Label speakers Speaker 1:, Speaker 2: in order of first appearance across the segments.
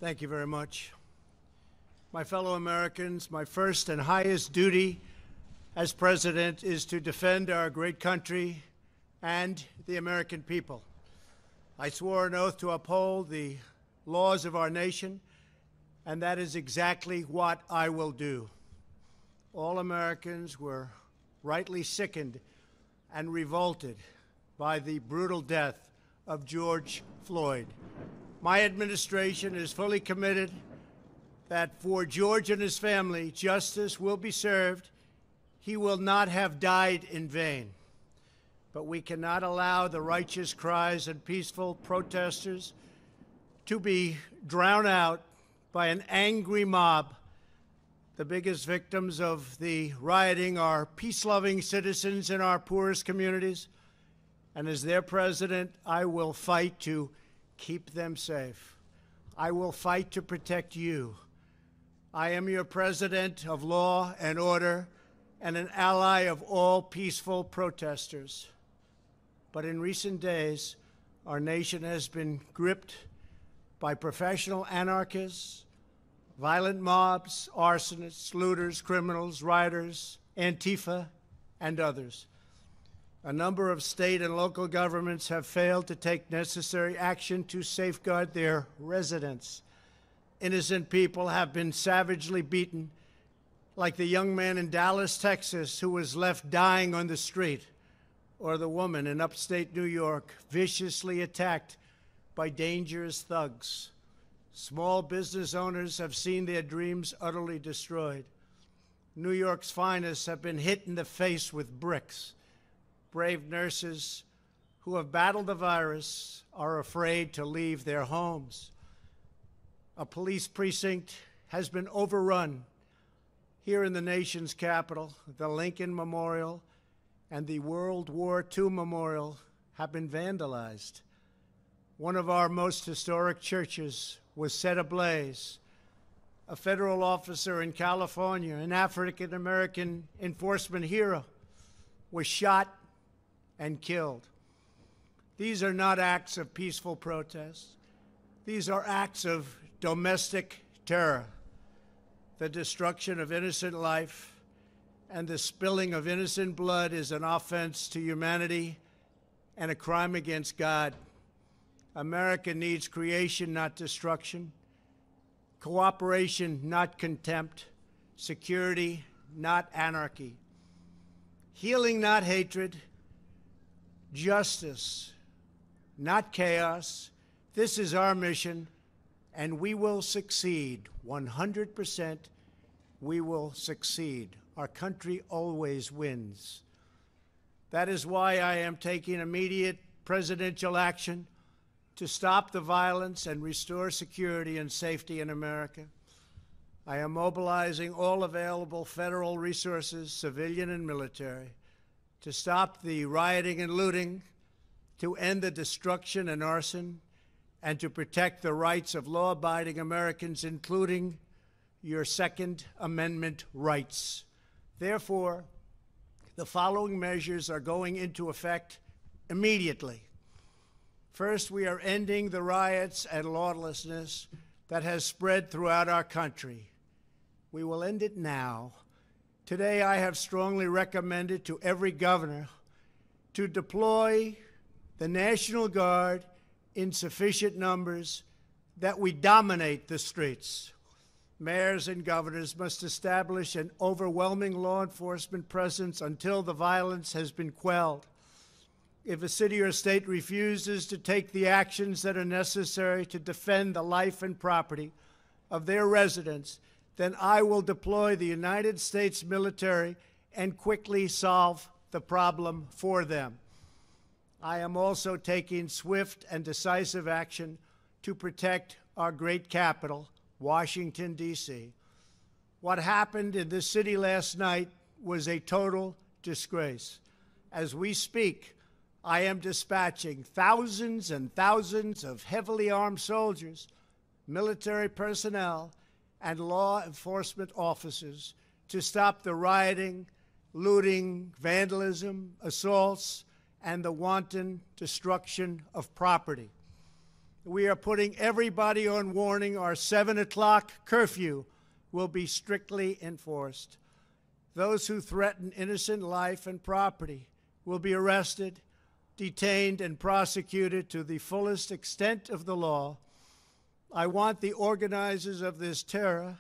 Speaker 1: Thank you very much. My fellow Americans, my first and highest duty as president is to defend our great country and the American people. I swore an oath to uphold the laws of our nation, and that is exactly what I will do. All Americans were rightly sickened and revolted by the brutal death of George Floyd. My administration is fully committed that for George and his family, justice will be served. He will not have died in vain. But we cannot allow the righteous cries and peaceful protesters to be drowned out by an angry mob. The biggest victims of the rioting are peace-loving citizens in our poorest communities. And as their president, I will fight to keep them safe. I will fight to protect you. I am your president of law and order and an ally of all peaceful protesters. But in recent days, our nation has been gripped by professional anarchists, violent mobs, arsonists, looters, criminals, rioters, Antifa, and others. A number of state and local governments have failed to take necessary action to safeguard their residents. Innocent people have been savagely beaten, like the young man in Dallas, Texas, who was left dying on the street, or the woman in upstate New York viciously attacked by dangerous thugs. Small business owners have seen their dreams utterly destroyed. New York's finest have been hit in the face with bricks. Brave nurses who have battled the virus are afraid to leave their homes. A police precinct has been overrun. Here in the nation's capital, the Lincoln Memorial and the World War II Memorial have been vandalized. One of our most historic churches was set ablaze. A federal officer in California, an African-American enforcement hero, was shot and killed. These are not acts of peaceful protest. These are acts of domestic terror. The destruction of innocent life and the spilling of innocent blood is an offense to humanity and a crime against God. America needs creation, not destruction. Cooperation, not contempt. Security, not anarchy. Healing, not hatred. Justice, not chaos. This is our mission, and we will succeed. 100%, we will succeed. Our country always wins. That is why I am taking immediate presidential action to stop the violence and restore security and safety in America. I am mobilizing all available federal resources, civilian and military, to stop the rioting and looting, to end the destruction and arson, and to protect the rights of law-abiding Americans, including your Second Amendment rights. Therefore, the following measures are going into effect immediately. First, we are ending the riots and lawlessness that has spread throughout our country. We will end it now. Today, I have strongly recommended to every governor to deploy the National Guard in sufficient numbers that we dominate the streets. Mayors and governors must establish an overwhelming law enforcement presence until the violence has been quelled. If a city or state refuses to take the actions that are necessary to defend the life and property of their residents, then I will deploy the United States military and quickly solve the problem for them. I am also taking swift and decisive action to protect our great capital, Washington, D.C. What happened in this city last night was a total disgrace. As we speak, I am dispatching thousands and thousands of heavily armed soldiers, military personnel, and law enforcement officers to stop the rioting, looting, vandalism, assaults, and the wanton destruction of property. We are putting everybody on warning. Our 7 o'clock curfew will be strictly enforced. Those who threaten innocent life and property will be arrested, detained, and prosecuted to the fullest extent of the law. I want the organizers of this terror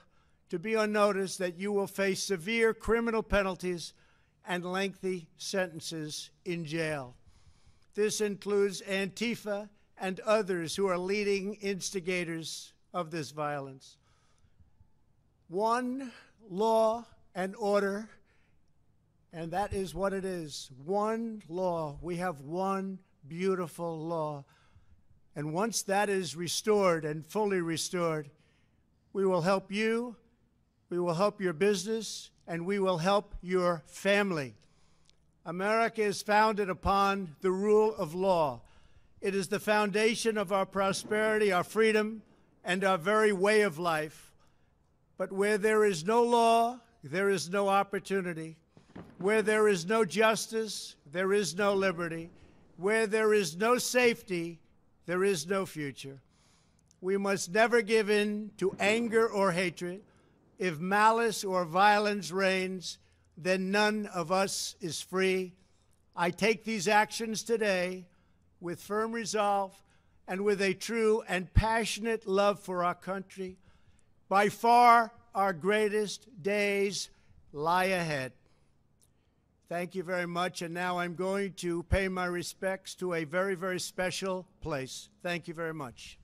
Speaker 1: to be on notice that you will face severe criminal penalties and lengthy sentences in jail. This includes Antifa and others who are leading instigators of this violence. One law and order, and that is what it is. One law. We have one beautiful law. And once that is restored and fully restored, we will help you, we will help your business, and we will help your family. America is founded upon the rule of law. It is the foundation of our prosperity, our freedom, and our very way of life. But where there is no law, there is no opportunity. Where there is no justice, there is no liberty. Where there is no safety, there is no future. We must never give in to anger or hatred. If malice or violence reigns, then none of us is free. I take these actions today with firm resolve and with a true and passionate love for our country. By far, our greatest days lie ahead. Thank you very much, and now I'm going to pay my respects to a very, very special place. Thank you very much.